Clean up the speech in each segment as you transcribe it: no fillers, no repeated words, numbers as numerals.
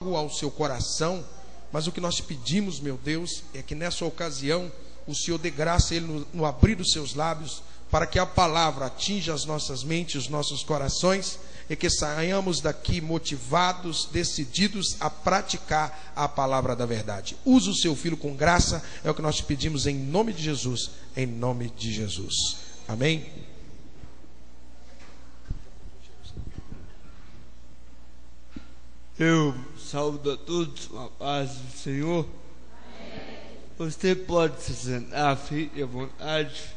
ao seu coração, mas o que nós pedimos, meu Deus, é que nessa ocasião o Senhor dê graça a Ele no abrir dos seus lábios, para que a palavra atinja as nossas mentes, os nossos corações, e que saiamos daqui motivados, decididos a praticar a palavra da verdade. Use o seu filho com graça, é o que nós te pedimos em nome de Jesus, em nome de Jesus. Amém? Eu saúdo a todos com a paz do Senhor. Você pode se sentar, fique à vontade.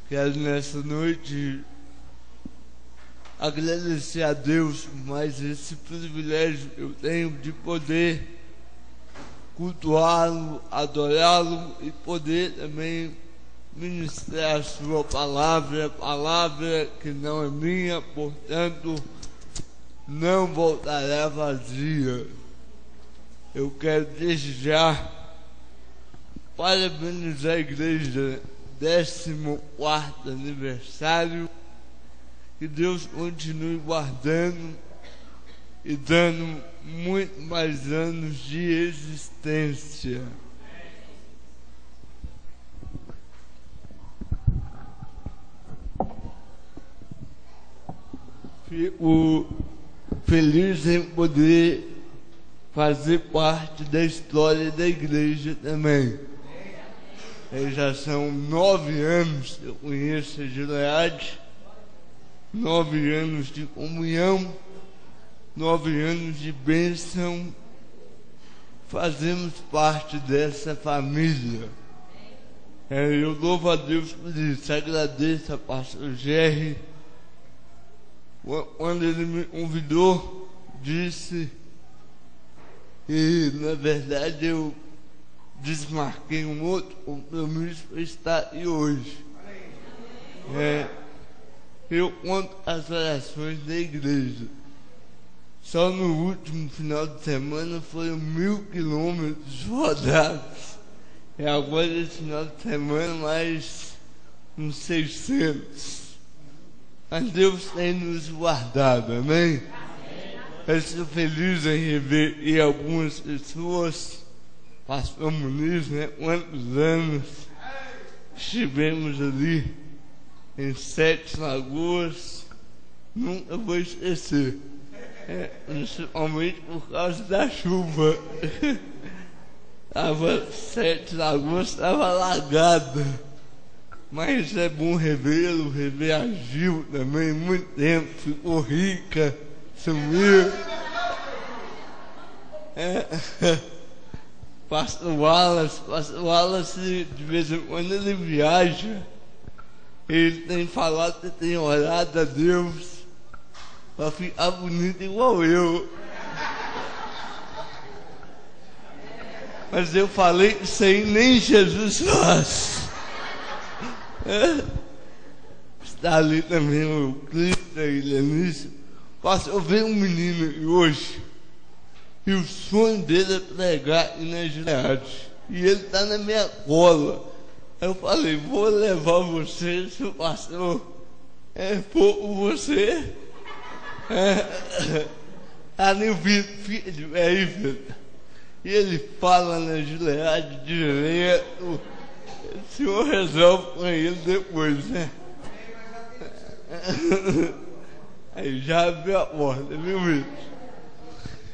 Quero nessa noite agradecer a Deus por mais esse privilégio que eu tenho de poder cultuá-lo, adorá-lo e poder também ministrar a sua palavra que não é minha, portanto não voltará vazia. Eu quero desde já parabenizar a igreja, 14º aniversário. Que Deus continue guardando e dando muito mais anos de existência. Fico feliz em poder fazer parte da história da igreja também. Já são 9 anos que eu conheço a Gileade, 9 anos de comunhão, 9 anos de bênção. Fazemos parte dessa família. Eu louvo a Deus por isso. Agradeço a pastor Jerry. Quando ele me convidou, disse, e na verdade eu desmarquei um outro compromisso para estar aqui hoje. Eu conto as orações da igreja. Só no último final de semana foram 1000 quilômetros rodados. E agora esse final de semana mais uns 600. Mas Deus tem nos guardado, amém? Eu estou feliz em rever algumas pessoas. Pastor Muniz, né? Quantos anos estivemos ali em 7 Lagoas, nunca vou esquecer, principalmente por causa da chuva. 7 Lagoas estava alagada, mas é bom revê-lo, rever a Gil também, muito tempo, ficou rica, sumiu. Pastor Wallace, de vez em quando ele viaja, ele tem falado que tem orado a Deus para ficar bonito igual eu. Mas eu falei que isso aí nem Jesus faz. Está ali também o Cristo, a Ilenice. Eu vi um menino hoje, e o sonho dele é pregar na Gileade. E ele está na minha cola. Eu falei, vou levar você, seu pastor. Por você. Ali o filho, aí, filho. E ele fala na Gileade direto. O senhor resolve com ele depois, né? Aí já abriu a porta, viu, filho?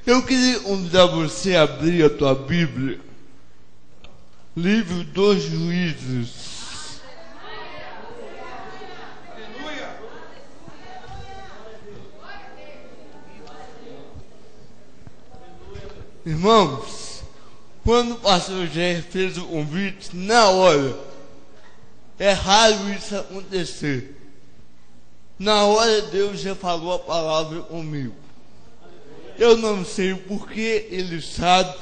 Eu queria convidar você a abrir a tua Bíblia, livro dos Juízes. Irmãos, quando o pastor Jerry fez o convite, na hora, é raro isso acontecer. Na hora Deus já falou a palavra comigo. Eu não sei o porquê, ele sabe,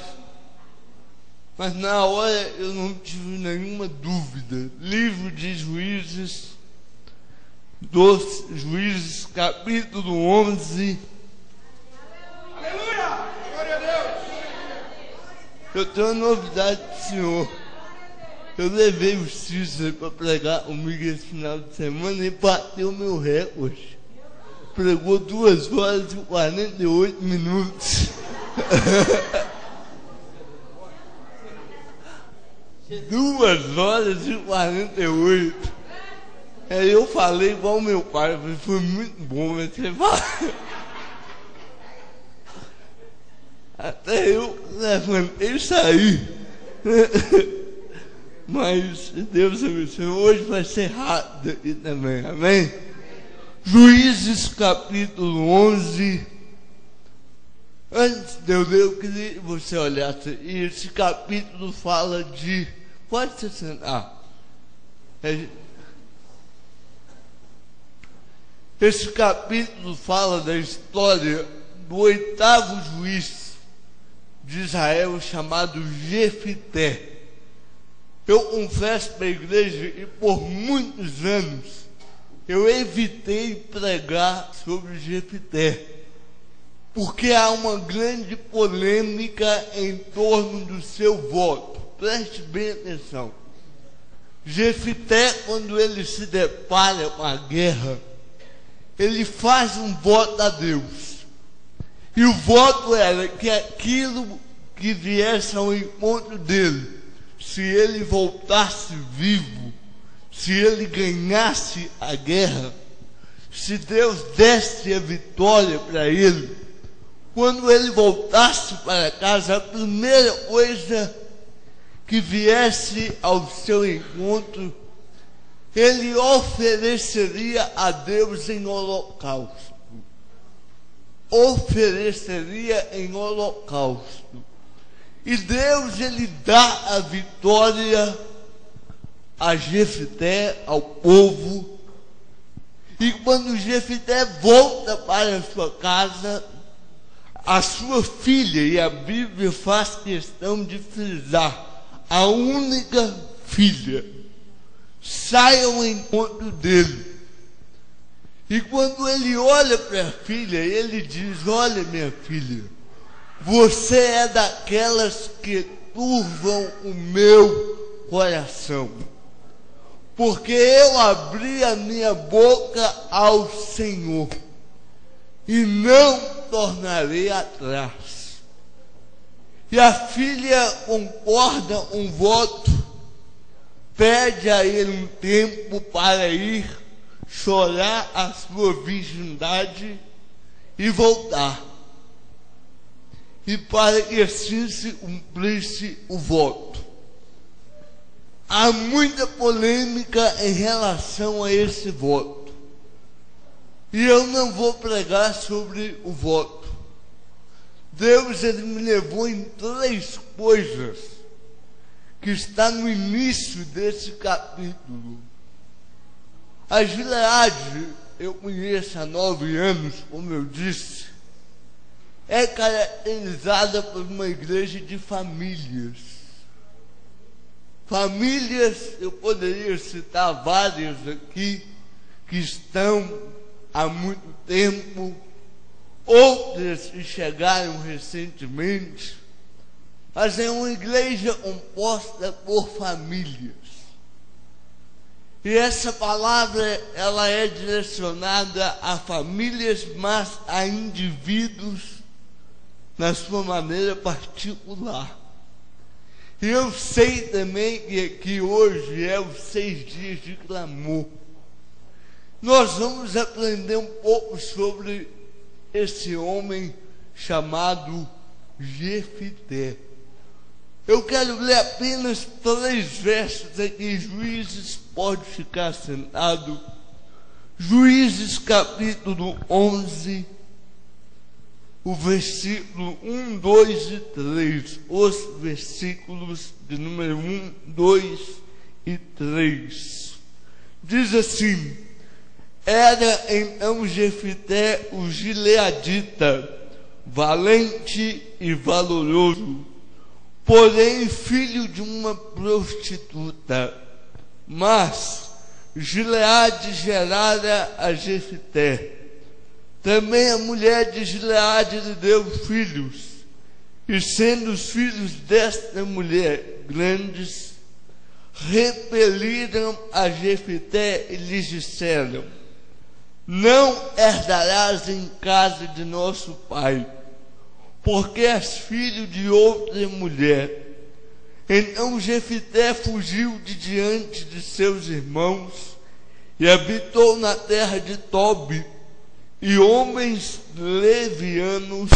mas na hora eu não tive nenhuma dúvida. Livro de Juízes, dos Juízes, capítulo 11. Aleluia! Glória a Deus! Eu tenho uma novidade do Senhor. Eu levei o Cícero para pregar comigo esse final de semana e bateu meu recorde. pregou 2 horas e 48 minutos. 2 horas e 48. Aí eu falei igual meu pai, foi muito bom, mas você fala. Até eu levantei e saí. Mas Deus abençoe. Hoje vai ser rápido aqui também, amém? Juízes capítulo 11. Antes de eu ler, eu queria que você olhasse. E esse capítulo fala de... Pode se sentar. Esse capítulo fala da história do 8º juiz de Israel, chamado Jefité. Eu confesso para a igreja que por muitos anos eu evitei pregar sobre Jefité, porque há uma grande polêmica em torno do seu voto. Preste bem atenção. Jefité, quando ele se depara com a guerra, ele faz um voto a Deus. E o voto era que aquilo que viesse ao encontro dele, se ele voltasse vivo, se ele ganhasse a guerra, se Deus desse a vitória para ele, quando ele voltasse para casa, a primeira coisa que viesse ao seu encontro, ele ofereceria a Deus em holocausto. Ofereceria em holocausto. E Deus, ele dá a vitória a Jefité, ao povo. E quando Jefité volta para a sua casa, a sua filha, e a Bíblia faz questão de frisar, a única filha, sai ao encontro dele. E quando ele olha para a filha, ele diz: olha, minha filha, você é daquelas que turvam o meu coração, porque eu abri a minha boca ao Senhor e não tornarei atrás. E a filha concorda um voto, pede a ele um tempo para ir chorar a sua virgindade e voltar. E para que assim se cumprisse o voto. Há muita polêmica em relação a esse voto. E eu não vou pregar sobre o voto. Deus, ele me levou em 3 coisas que está no início desse capítulo. A Gileade, eu conheço há 9 anos, como eu disse, é caracterizada por uma igreja de famílias. Famílias, eu poderia citar várias aqui, que estão há muito tempo, outras que chegaram recentemente, mas é uma igreja composta por famílias. E essa palavra, ela é direcionada a famílias, mas a indivíduos na sua maneira particular. E eu sei também que aqui hoje é os 6 dias de clamor. Nós vamos aprender um pouco sobre esse homem chamado Jefité. Eu quero ler apenas 3 versos aqui. Juízes, pode ficar sentado. Juízes capítulo 11, o versículo 1, 2 e 3. Os versículos de número 1, 2 e 3. Diz assim: era então Jefité o gileadita, valente e valoroso, porém filho de uma prostituta. Mas Gileade gerara a Jefité. Também a mulher de Gileade lhe deu filhos, e sendo os filhos desta mulher grandes, repeliram a Jefité e lhes disseram: não herdarás em casa de nosso pai, porque és filho de outra mulher. Então Jefité fugiu de diante de seus irmãos e habitou na terra de Tobi, e homens levianos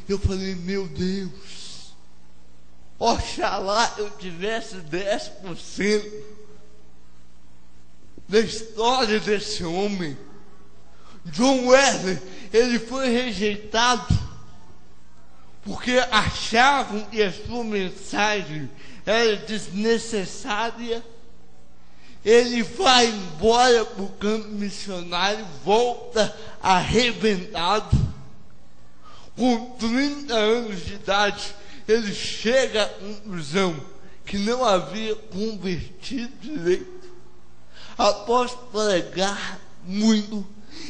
Eu falei, meu Deus, oxalá eu tivesse 10% da história desse homem. John Wesley, ele foi rejeitado porque achavam que a sua mensagem era desnecessária. Ele vai embora para o campo missionário, volta arrebentado. Com 30 anos de idade, ele chega à conclusão que não havia convertido direito. Após pregar muito,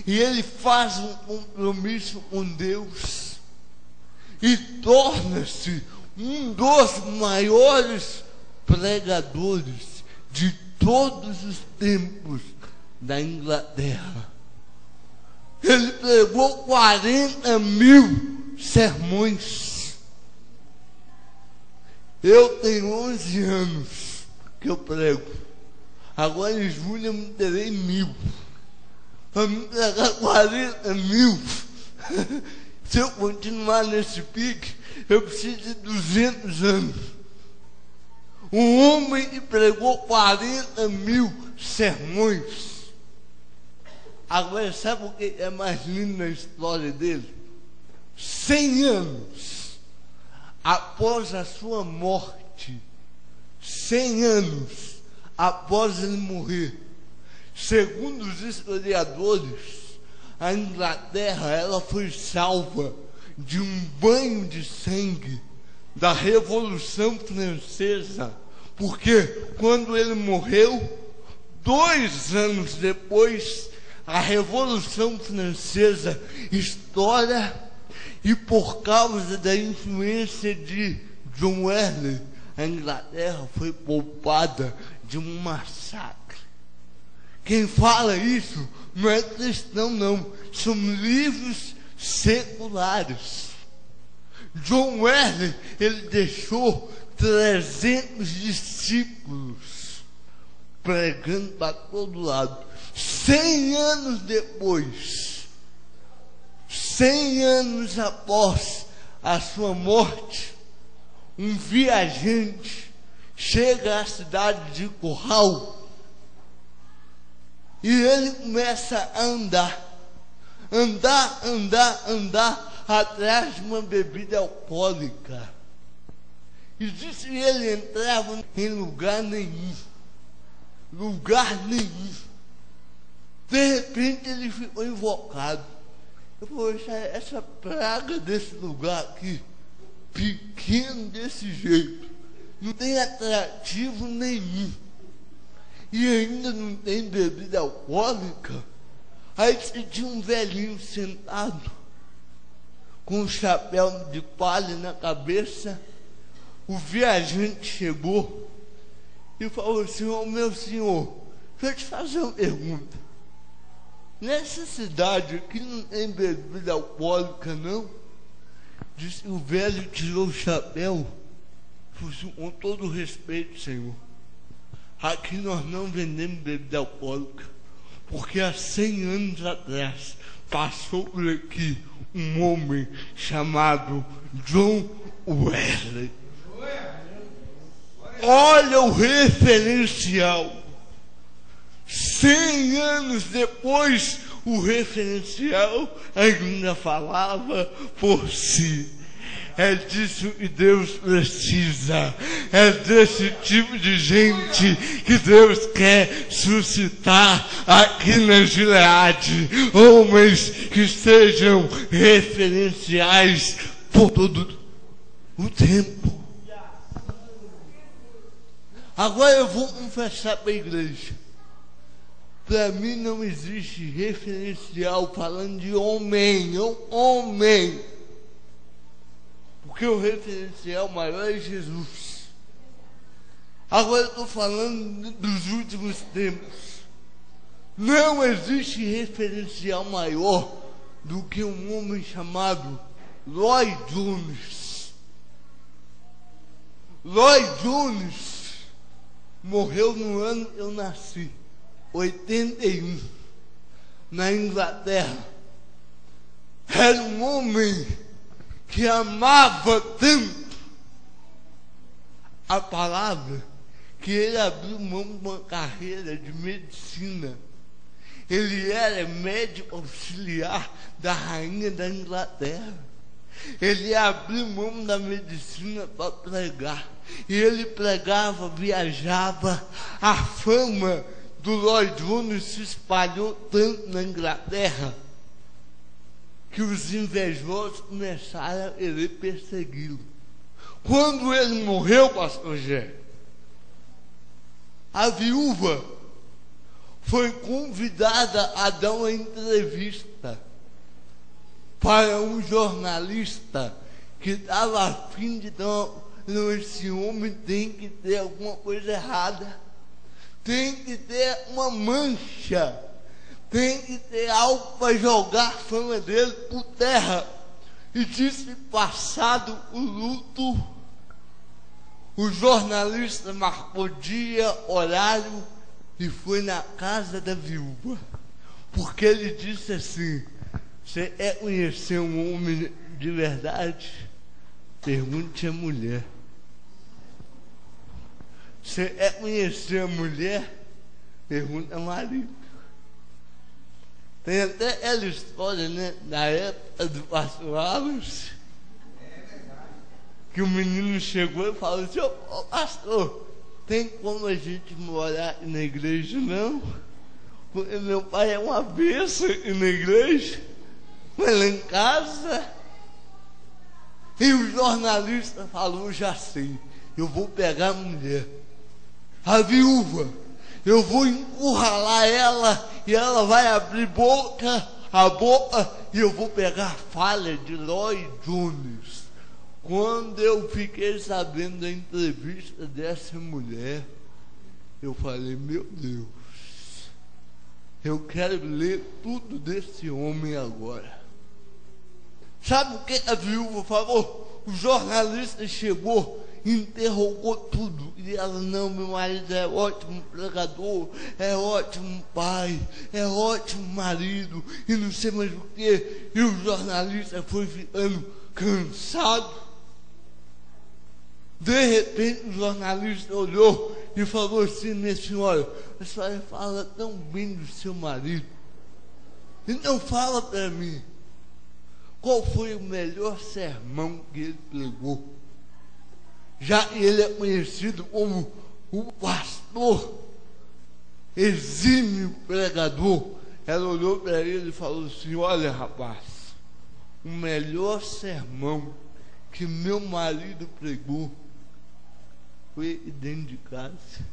e ele faz um compromisso com Deus e torna-se um dos maiores pregadores de todos os tempos da Inglaterra. Ele pregou 40.000 sermões. Eu tenho 11 anos que eu prego. Agora em julho eu me terei 1.000. Para me pregar 40.000. Se eu continuar nesse pique, eu preciso de 200 anos. Um homem que pregou 40.000 sermões. Agora, sabe o que é mais lindo na história dele? 100 anos após a sua morte, 100 anos após ele morrer, segundo os historiadores, a Inglaterra ela foi salva de um banho de sangue da Revolução Francesa, porque quando ele morreu, 2 anos depois, a Revolução Francesa estoura, e por causa da influência de John Wesley, a Inglaterra foi poupada de um massacre. Quem fala isso não é cristão, não. São livros seculares. John Wesley, ele deixou 300 discípulos pregando para todo lado. 100 anos depois, 100 anos após a sua morte, um viajante chega à cidade de Curral e ele começa a andar atrás de uma bebida alcoólica. E disse que ele entrava em lugar nenhum. De repente ele ficou invocado. Eu falei, essa praga desse lugar aqui, pequeno desse jeito, não tem atrativo nenhum, e ainda não tem bebida alcoólica. Aí tinha um velhinho sentado, com um chapéu de palha na cabeça. O viajante chegou e falou assim, meu senhor, deixa eu te fazer uma pergunta. Nessa cidade aqui não tem bebida alcoólica, não? Disse, o velho tirou o chapéu. Falou assim, com todo respeito, senhor, aqui nós não vendemos bebida alcoólica, porque há 100 anos atrás passou por aqui um homem chamado John Wesley. Olha o referencial. 100 anos depois, o referencial ainda falava por si. É disso que Deus precisa. É desse tipo de gente que Deus quer suscitar aqui na Gileade. Homens que sejam referenciais por todo o tempo. Agora eu vou confessar para a igreja. Para mim não existe referencial falando de homem, homem. Porque o referencial maior é Jesus. Agora eu estou falando dos últimos tempos. Não existe referencial maior do que um homem chamado Lloyd Jones. Lloyd Jones morreu no ano que eu nasci, 81, na Inglaterra. Era um homem que amava tanto a palavra, que ele abriu mão de uma carreira de medicina. Ele era médico auxiliar da rainha da Inglaterra. Ele abriu mão da medicina para pregar. E ele pregava, viajava. A fama do Lloyd Jones se espalhou tanto na Inglaterra que os invejosos começaram a querer persegui-lo. Quando ele morreu, pastor Gé, a viúva foi convidada a dar uma entrevista para um jornalista que estava a fim de dar. Não, esse homem tem que ter alguma coisa errada, tem que ter uma mancha, tem que ter algo para jogar a fama dele por terra. E disse: passado o luto, o jornalista marcou dia, horário e foi na casa da viúva, porque ele disse assim: você é conhecer um homem de verdade? Pergunte a mulher. Você é conhecer a mulher? Pergunta ao marido. Tem até aquela história, né, da época do pastor Alves, que o menino chegou e falou assim: ô pastor, tem como a gente morar aqui na igreja? Não, porque meu pai é uma bênção aqui na igreja, mas lá em casa. E o jornalista falou: já sei, eu vou pegar a mulher, a viúva, eu vou encurralar ela e ela vai abrir a boca e eu vou pegar a falha de Lloyd Jones. Quando eu fiquei sabendo da entrevista dessa mulher, eu falei: meu Deus, eu quero ler tudo desse homem agora. Sabe o que a viúva falou? O jornalista chegou, interrogou tudo, e ela: não, meu marido é ótimo pregador, é ótimo pai, é ótimo marido, e não sei mais o que. E o jornalista foi ficando cansado. De repente o jornalista olhou e falou assim: minha senhora, a senhora fala tão bem do seu marido, então fala para mim, qual foi o melhor sermão que ele pregou? Já ele é conhecido como o pastor exímio pregador. Ela olhou para ele e falou assim: olha, rapaz, o melhor sermão que meu marido pregou foi dentro de casa.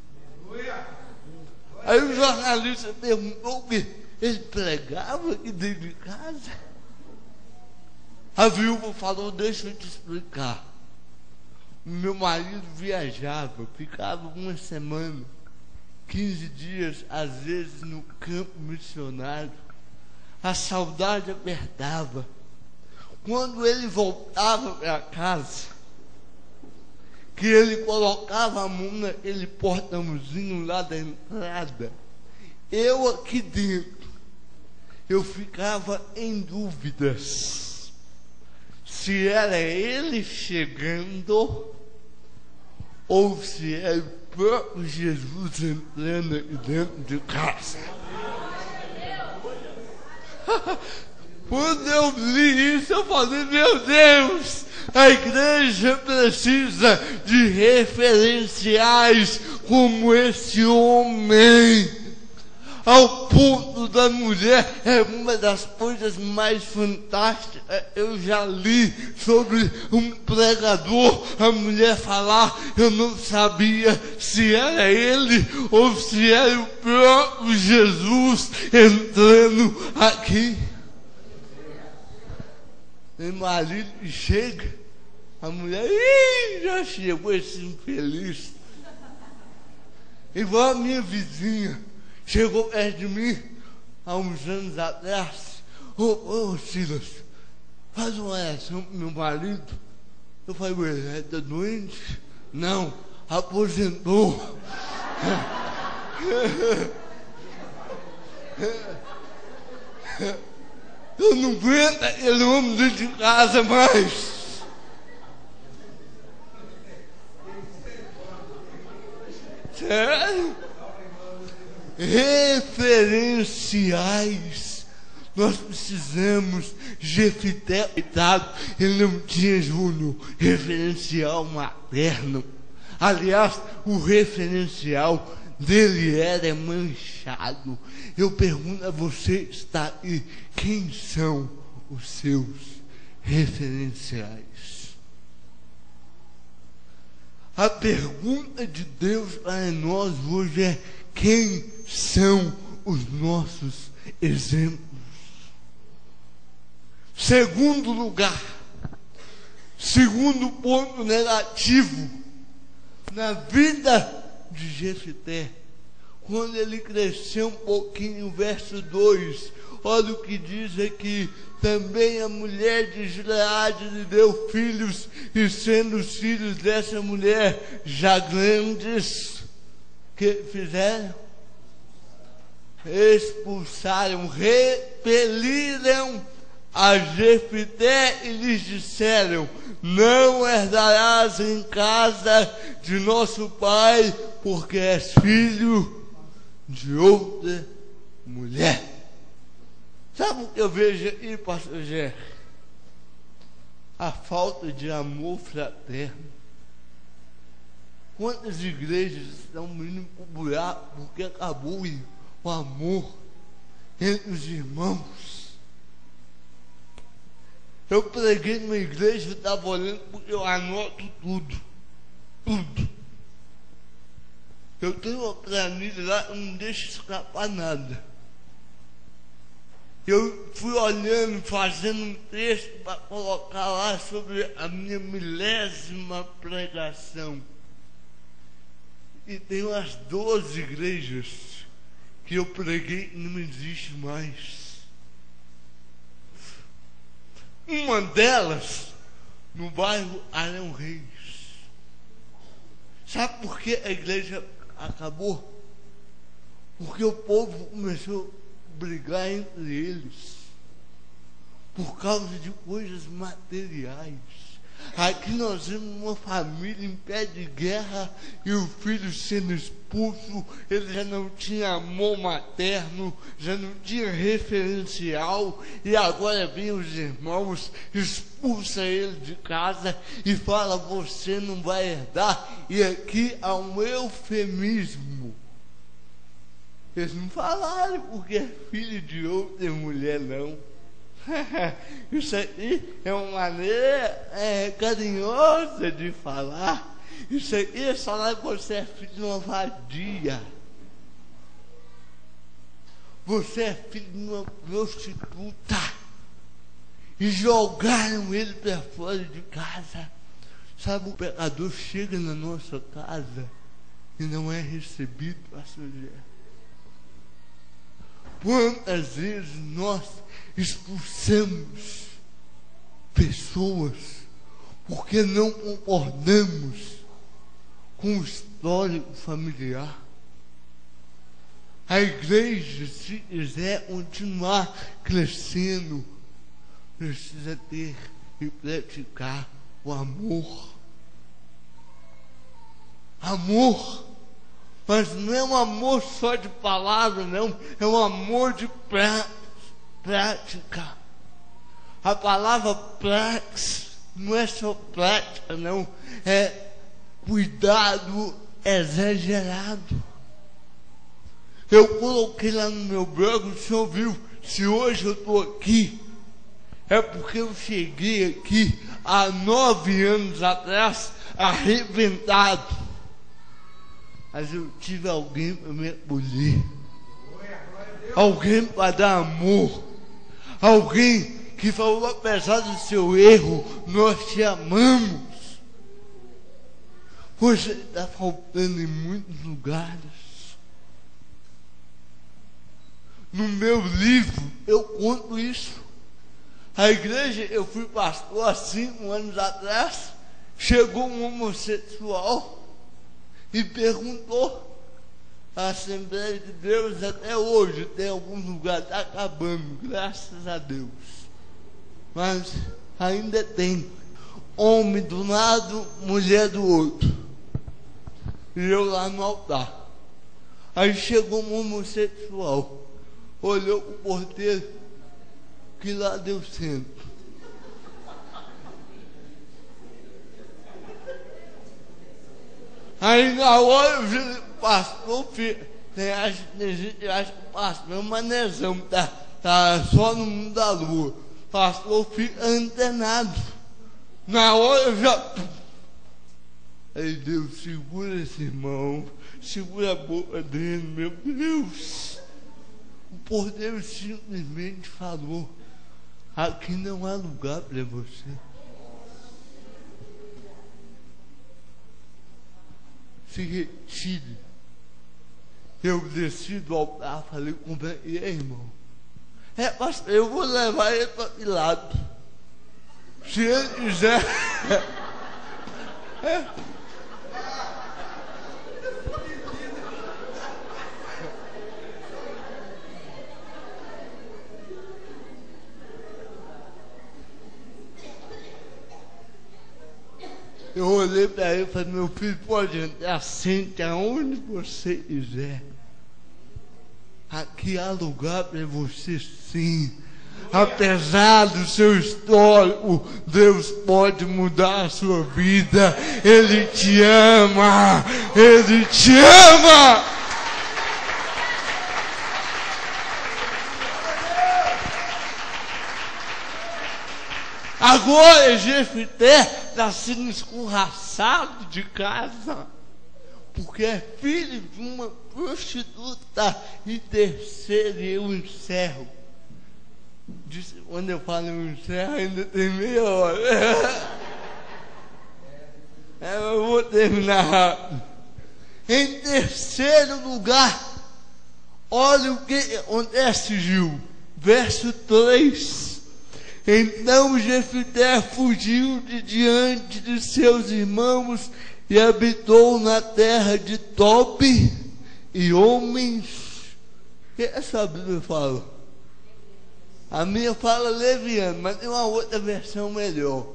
Aí o jornalista perguntou: o que? Ele pregava aqui dentro de casa? A viúva falou: deixa eu te explicar. O meu marido viajava, ficava uma semana, 15 dias, às vezes no campo missionário. A saudade apertava. Quando ele voltava para casa, que ele colocava a mão naquele portãozinho lá da entrada, eu aqui dentro, eu ficava em dúvidas se era ele chegando ou se era o próprio Jesus entrando aqui dentro de casa. Quando eu li isso, eu falei: meu Deus, a igreja precisa de referenciais como esse homem. Ao ponto da mulher, é uma das coisas mais fantásticas. Eu já li sobre um pregador, a mulher falar: eu não sabia se era ele ou se era o próprio Jesus entrando aqui. Meu marido chega, a mulher: já chegou esse infeliz. Igual a minha vizinha, chegou perto de mim há uns anos atrás: ô Silas, faz uma oração pro meu marido. Eu falei: ué, tá doente? Não, aposentou. Eu não aguento aquele homem dentro de casa mais. Sério? Referenciais. Nós precisamos. Jefité, ele não tinha, Júnior, referencial materno. Aliás, o referencial dele era manchado. Eu pergunto a você, está aí, quem são os seus referenciais? A pergunta de Deus para nós hoje é: quem são os nossos exemplos? Segundo lugar, segundo ponto negativo na vida de Jefité, quando ele cresceu um pouquinho, verso 2, olha o que diz aqui: também a mulher de Gileade lhe deu filhos, e sendo os filhos dessa mulher já grandes, que fizeram? Expulsaram, repeliram a Jefité e lhes disseram: não herdarás em casa de nosso pai, porque és filho de outra mulher. Sabe o que eu vejo aí, pastor Gé? A falta de amor fraterno. Quantas igrejas estão indo para o buraco porque acabou o amor entre os irmãos? Eu preguei numa igreja, eu estava olhando, porque eu anoto tudo. Eu tenho uma planilha lá, eu não deixo escapar nada. Eu fui olhando, fazendo um texto para colocar lá sobre a minha 1000ª pregação. E tem umas 12 igrejas que eu preguei e não existe mais. Uma delas, no bairro Arão Reis. Sabe por que a igreja acabou? Porque o povo começou a brigar entre eles por causa de coisas materiais. Aqui nós vemos uma família em pé de guerra e o filho sendo expulso. Ele já não tinha amor materno, já não tinha referencial, e agora vem os irmãos, expulsa ele de casa e fala: você não vai herdar. E aqui há um eufemismo. Eles não falaram porque é filho de outra mulher, não. Isso aí é uma maneira carinhosa de falar. Isso aí é falar que você é filho de uma vadia. Você é filho de uma prostituta. E jogaram ele para fora de casa. Sabe, o pecador chega na nossa casa e não é recebido, pastor Gé. Quantas vezes nós expulsamos pessoas porque não concordamos com o histórico familiar? A igreja, se quiser continuar crescendo, precisa ter e praticar o amor. Amor. Mas não é um amor só de palavra, não. É um amor de prática. A palavra prax não é só prática, não. É cuidado exagerado. Eu coloquei lá no meu blog, o senhor viu, se hoje eu estou aqui, é porque eu cheguei aqui há 9 anos atrás, arrebentado. Mas eu tive alguém para me acolher, alguém para dar amor, alguém que falou: apesar do seu erro, nós te amamos. Hoje está faltando em muitos lugares. No meu livro eu conto isso. A igreja, eu fui pastor há 5 anos atrás, chegou um homossexual e perguntou. A Assembleia de Deus até hoje tem alguns lugares, está acabando, graças a Deus, mas ainda tem homem do lado, mulher do outro. e eu lá no altar. Aí chegou um homossexual, olhou pro porteiro, que lá deu centro. Aí na hora eu vi, pastor, tem gente que acha que o pastor é um manezão, tá só no mundo da lua. Pastor fica antenado. Na hora eu já... Aí Deus, segura esse irmão, segura a boca dele, meu Deus. O porteiro simplesmente falou: aqui não há lugar para você. Se retire. Eu desci do altar, falei com ele: e aí, irmão? Pastor, eu vou levar ele para Pilatos. Se ele quiser. Eu olhei para ele e falei: meu filho, pode entrar, sente aonde você quiser. Aqui há lugar para você, sim. Apesar do seu histórico, Deus pode mudar a sua vida. Ele te ama. Ele te ama. Agora Jefité está sendo escorraçado de casa, porque é filho de uma prostituta. E terceiro, eu encerro. Quando eu falo eu encerro, ainda tem meia hora. Eu vou terminar rápido. Em terceiro lugar, olha o que acontece, Gil. Verso 3. Então Jefité fugiu de diante de seus irmãos e habitou na terra de Tobi, e homens... O que essa Bíblia fala? A minha fala leviano, mas tem uma outra versão melhor.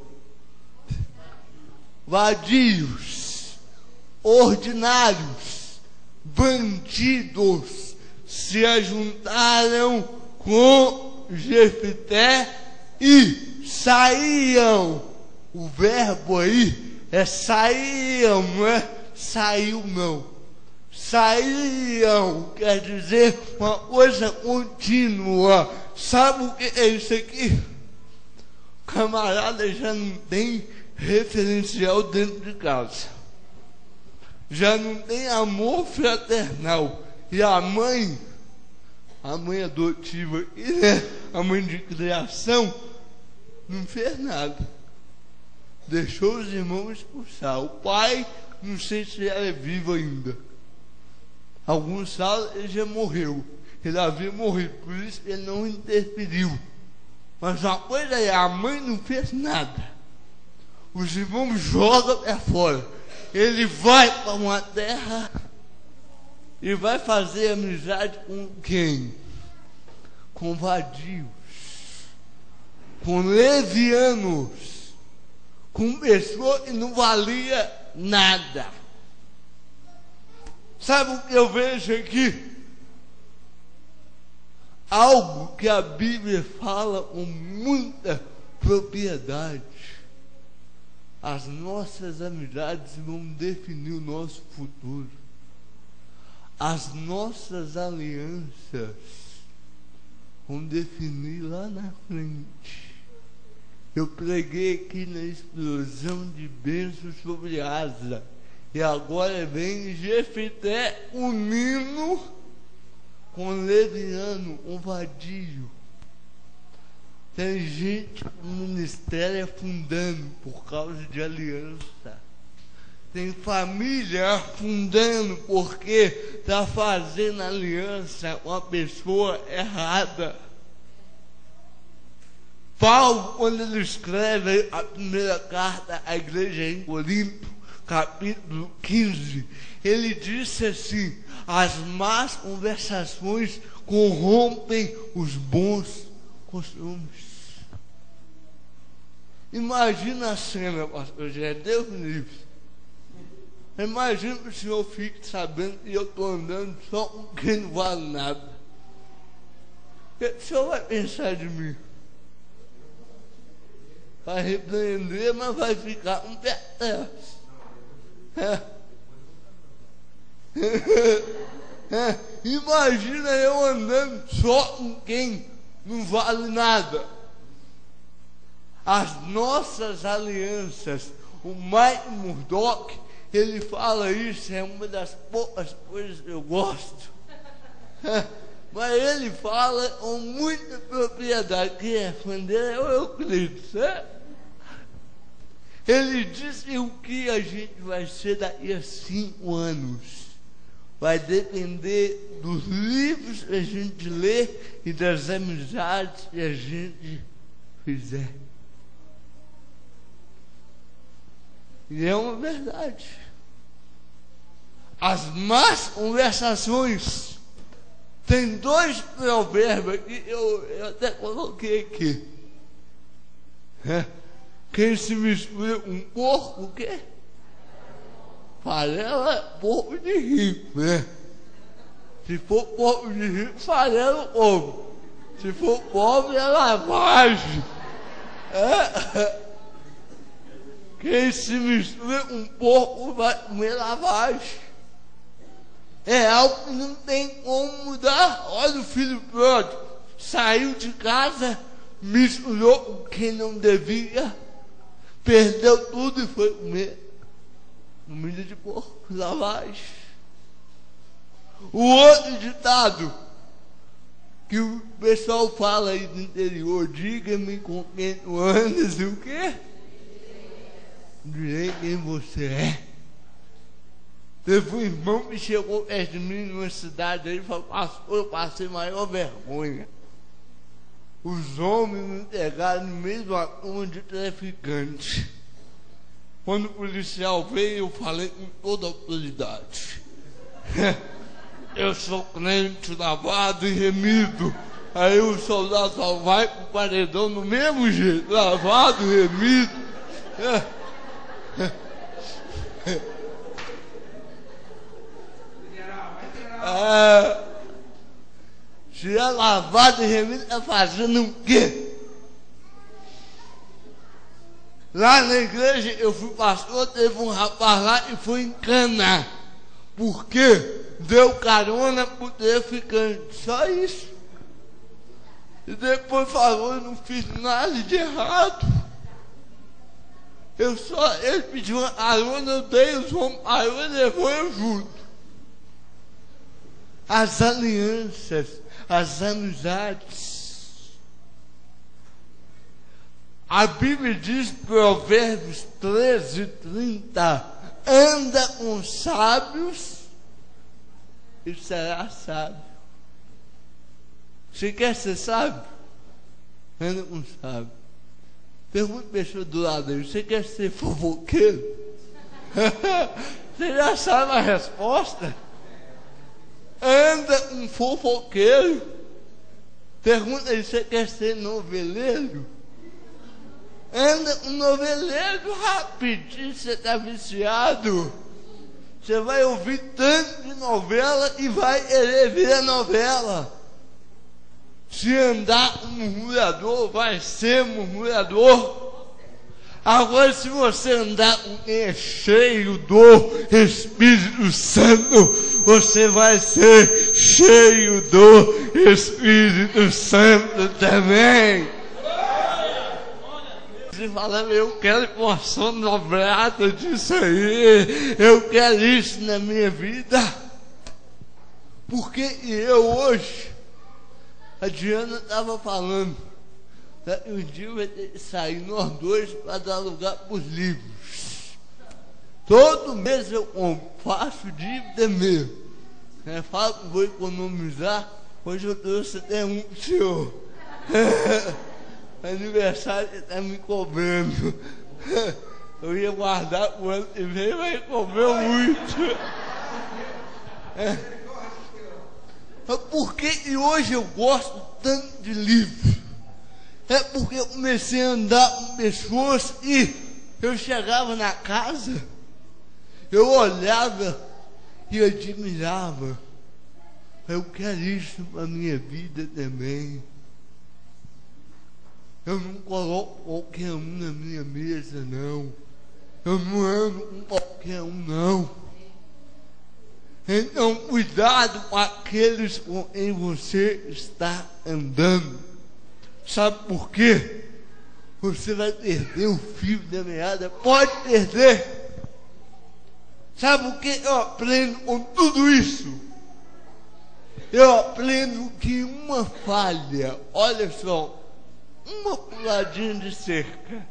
Vadios, ordinários, bandidos se ajuntaram com Jefité e saíam. O verbo aí é saíam, não é saiu não. Saíam quer dizer uma coisa contínua. Sabe o que é isso aqui? O camarada já não tem referencial dentro de casa, já não tem amor fraternal. E a mãe adotiva, a mãe de criação, não fez nada, deixou os irmãos expulsar. O pai, não sei se é vivo ainda, alguns falam ele já morreu, ele havia morrido, por isso ele não interferiu. Mas uma coisa é, a mãe não fez nada, os irmãos jogam para fora. Ele vai para uma terra e vai fazer amizade com quem? Com vadios, com levianos, com pessoa que não valia nada. Sabe o que eu vejo aqui? Algo que a Bíblia fala com muita propriedade. As nossas amizades vão definir o nosso futuro. As nossas alianças vão definir lá na frente. Eu preguei aqui na explosão de bênçãos sobre Asa, e agora vem Jefité unindo com leviano, um vadio. Tem gente que o ministério afundando por causa de aliança. Tem família afundando porque está fazendo aliança com a pessoa errada. Paulo, quando ele escreve a primeira carta à igreja em Corinto, capítulo 15, ele disse assim: as más conversações corrompem os bons costumes. Imagina a cena, pastor Jé, Deus me livre. Imagina que o senhor fique sabendo que eu estou andando só com quem não vale nada. O que o senhor vai pensar de mim? Vai repreender, mas vai ficar um pé atrás. Imagina eu andando só com quem não vale nada. As nossas alianças, o Mike Murdock, ele fala isso, é uma das poucas coisas que eu gosto. Mas ele fala com muita propriedade. Quem é fã dele é o Euclides, né? Ele disse o que a gente vai ser daqui a 5 anos. Vai depender dos livros que a gente lê e das amizades que a gente fizer. E é uma verdade. As más conversações. Tem 2 provérbios que eu até coloquei aqui. Quem se mistura com porco, o quê? Farela é porco de rico, né? Se for porco de rico, farela come. Se for pobre, é lavagem. Quem se mistura com porco vai comer lavagem. É algo que não tem como mudar. Olha o filho pródigo. Saiu de casa, misturou com quem não devia, perdeu tudo e foi comer comida de porco, lavagem. O outro ditado que o pessoal fala aí do interior: diga-me com quem tu andas e o quê? Direi quem você é. Teve um irmão que chegou perto de mim numa cidade aí e falou: pastor, eu passei maior vergonha. Os homens me entregaram no meio de uma turma de traficantes. Quando o policial veio, eu falei com toda a autoridade: eu sou crente, lavado e remido. Aí o soldado só vai pro paredão do mesmo jeito, lavado e remido. Se é lavado e remido, tá fazendo o quê? Lá na igreja eu fui pastor, teve um rapaz lá e foi encanar. Por quê? Deu carona pro traficante, só isso. E depois falou: eu não fiz nada de errado. Ele pediu uma carona, eu dei, os homens parou e levou, eu junto. As alianças, as amizades. A Bíblia diz, Provérbios 13:30, anda com sábios e será sábio. Você quer ser sábio? Anda com sábio. Pergunta a pessoa do lado aí: você quer ser fofoqueiro? Você já sabe a resposta. Anda um fofoqueiro. Pergunta aí: você quer ser noveleiro? Anda um noveleiro, rapidinho você está viciado. Você vai ouvir tanto de novela e vai querer ver a novela. Se andar um murmurador, vai ser murmurador. Agora, se você andar com quem é cheio do Espírito Santo, você vai ser cheio do Espírito Santo também. Você fala: eu quero porção dobrada disso aí, eu quero isso na minha vida. Porque eu hoje, a Diana estava falando, um dia vai ter que sair nós dois para dar lugar para os livros. Todo mês eu faço dívida mesmo. Falo que vou economizar. Hoje eu trouxe até um para o senhor. Aniversário está me cobrando. Eu ia guardar o ano que vem, mas cobrou muito. Por que hoje eu gosto tanto de livro? É porque eu comecei a andar com pessoas e eu chegava na casa Eu olhava e admirava. Eu quero isso para a minha vida também. Eu não coloco qualquer um na minha mesa, não. Eu não ando com qualquer um, não. Então, cuidado com aqueles com quem você está andando. Sabe por quê? Você vai perder o fio da meada. Pode perder. Sabe o que eu aprendo com tudo isso? Eu aprendo que uma falha, olha só, uma puladinha de cerca,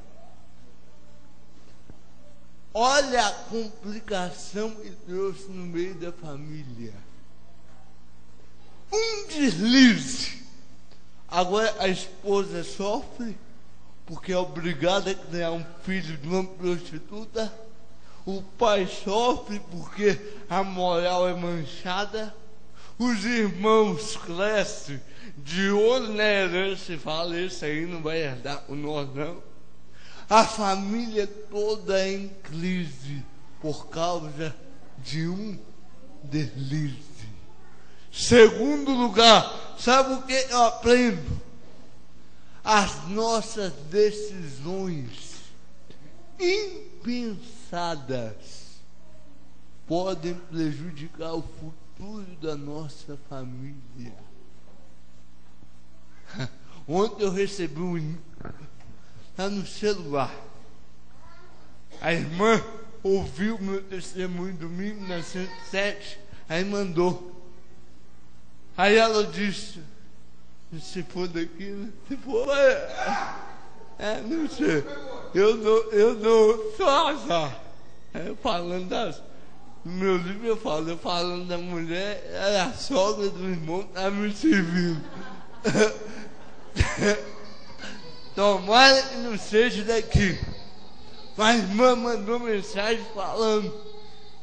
olha a complicação que trouxe no meio da família. Um deslize. Agora a esposa sofre porque é obrigada a criar um filho de uma prostituta. O pai sofre porque a moral é manchada. Os irmãos crescem de olho na herança e falam: esse aí não vai herdar com nós, não. A família toda é em crise por causa de um deslize. Segundo lugar, sabe o que eu aprendo? As nossas decisões impensadas podem prejudicar o futuro da nossa família. Ontem eu recebi está no celular. A irmã ouviu meu testemunho domingo na 107, aí mandou. Aí ela disse: se for daqui, né? Se for, não sei. Eu não sou azar. Falando no meu livro eu falando da mulher, era a sogra do irmão que está me servindo. Tomara que não seja daqui. Mas a irmã mandou mensagem falando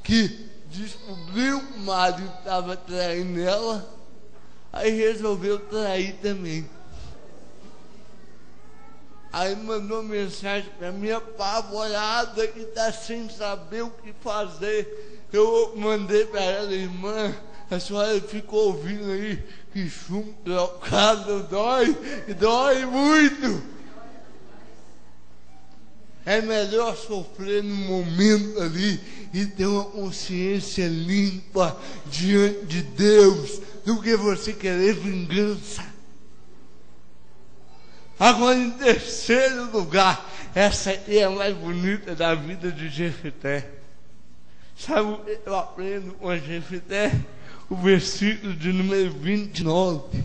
que descobriu que o marido estava traindo ela, aí resolveu trair também. Aí mandou mensagem para mim apavorada, que está sem saber o que fazer. Eu mandei para ela: irmã, a senhora ficou ouvindo aí que chumbo trocado dói muito. É melhor sofrer no momento ali e ter uma consciência limpa diante de Deus do que você querer vingança. Agora, em terceiro lugar, essa aqui é a mais bonita da vida de Jefté. Sabe o que eu aprendo com Jefté? O versículo de número 29.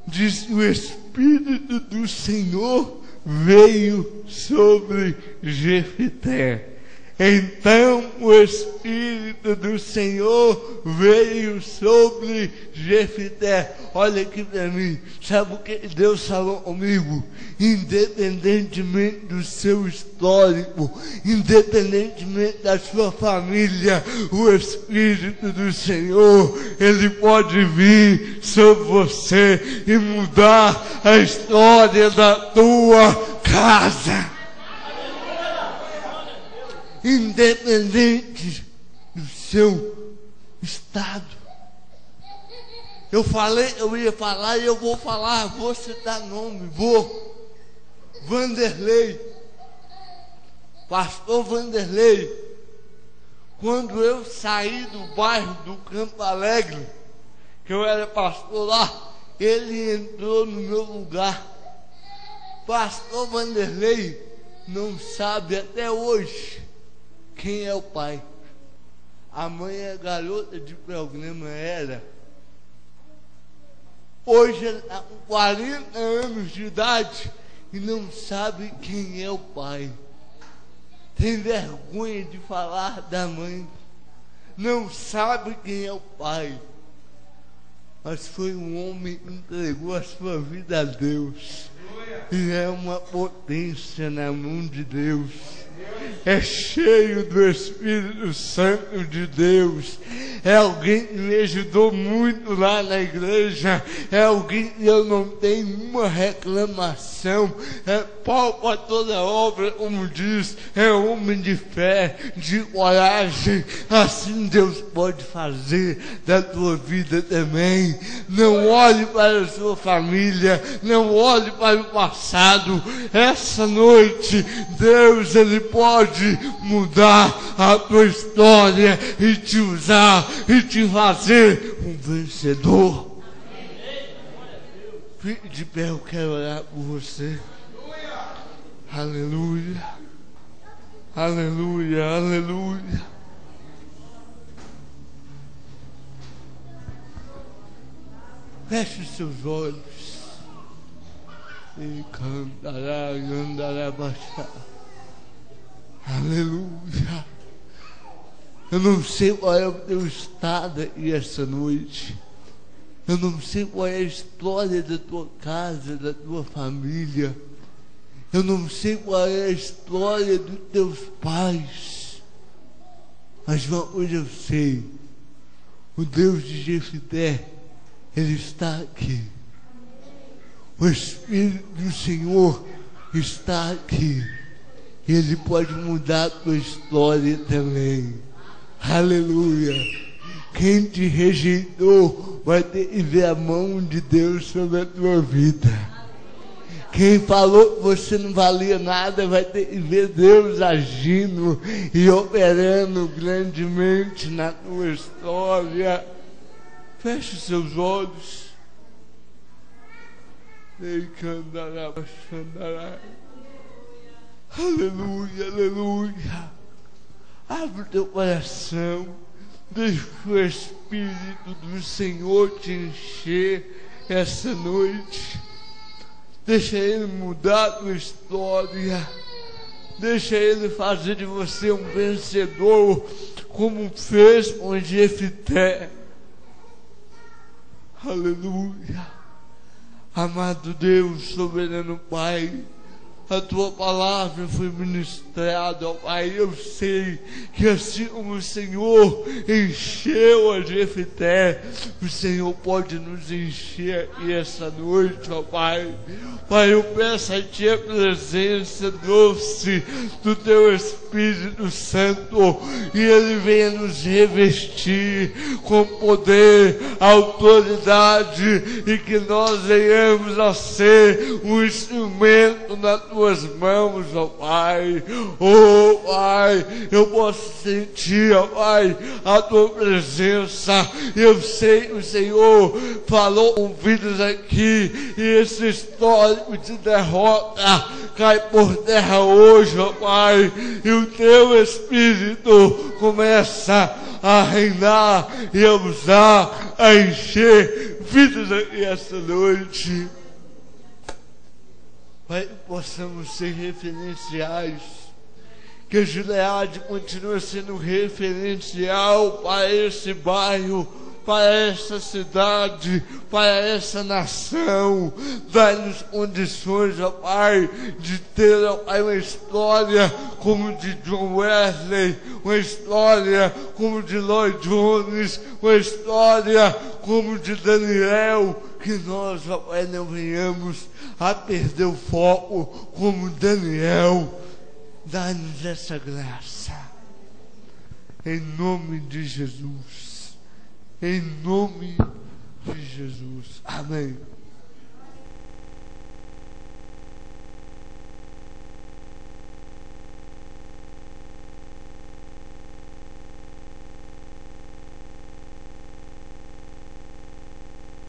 Diz: o Espírito do Senhor veio sobre Jefté. Então o Espírito do Senhor veio sobre Jefté. Olha aqui para mim. Sabe o que Deus falou comigo? Independentemente do seu histórico, independentemente da sua família, o Espírito do Senhor, Ele pode vir sobre você e mudar a história da tua casa. Independente do seu estado. Eu falei, eu ia falar e eu vou falar, vou citar nome, Vanderlei, pastor Vanderlei. Quando eu saí do bairro do Campo Alegre, que eu era pastor lá, ele entrou no meu lugar. Pastor Vanderlei não sabe até hoje quem é o pai. A mãe é garota de programa, era. Hoje ela está com 40 anos de idade e não sabe quem é o pai. Tem vergonha de falar da mãe. Não sabe quem é o pai. Mas foi um homem que entregou a sua vida a Deus. E é uma potência na mão de Deus. É cheio do Espírito Santo de Deus. É alguém que me ajudou muito lá na igreja. É alguém que eu não tenho uma reclamação. pau para toda obra, como diz, é homem de fé, de coragem. Assim Deus pode fazer da tua vida também. Não olhe para a sua família, não olhe para o passado. Essa noite Deus, Ele pode mudar a tua história e te usar e te fazer um vencedor. Fique de pé, eu quero orar por você. Aleluia, aleluia, aleluia. Feche os seus olhos e cantará, andará, baixar. Aleluia. Eu não sei qual é o teu estado aí essa noite. Eu não sei qual é a história da tua casa, da tua família. Eu não sei qual é a história dos teus pais. Mas uma coisa eu sei. O Deus de Jefité, Ele está aqui. O Espírito do Senhor está aqui. Ele pode mudar a tua história também. Aleluia. Quem te rejeitou vai ter que ver a mão de Deus sobre a tua vida. Quem falou que você não valia nada vai ter que ver Deus agindo e operando grandemente na tua história. Feche os seus olhos. Aleluia, aleluia. Abre o teu coração. Deixa o Espírito do Senhor te encher essa noite. Deixa Ele mudar a tua história. Deixa Ele fazer de você um vencedor, como fez com Jefité. Aleluia. Amado Deus, soberano Pai, a tua palavra foi ministrada, ó Pai. Eu sei que assim como o Senhor encheu a Jefité, o Senhor pode nos encher aqui essa noite, ó Pai. Pai, eu peço a Ti a presença doce do Teu Espírito Santo, e Ele venha nos revestir com poder, autoridade, e que nós venhamos a ser um instrumento na Tuas mãos, ó Pai. Oh Pai, eu posso sentir, ó Pai, a Tua presença. Eu sei que o Senhor falou com vidas aqui, e esse histórico de derrota cai por terra hoje, ó Pai, e o Teu Espírito começa a reinar e a usar, a encher vidas aqui essa noite. Pai, possamos ser referenciais, que Gileade continue sendo referencial para esse bairro, para essa cidade, para essa nação. Dá-nos condições, ó Pai, de ter, ó Pai, uma história como de John Wesley, uma história como de Lloyd Jones, uma história como de Daniel, que nós, ó Pai, não venhamos a perder o foco como Daniel. Dá-nos essa graça, em nome de Jesus. Em nome de Jesus. Amém.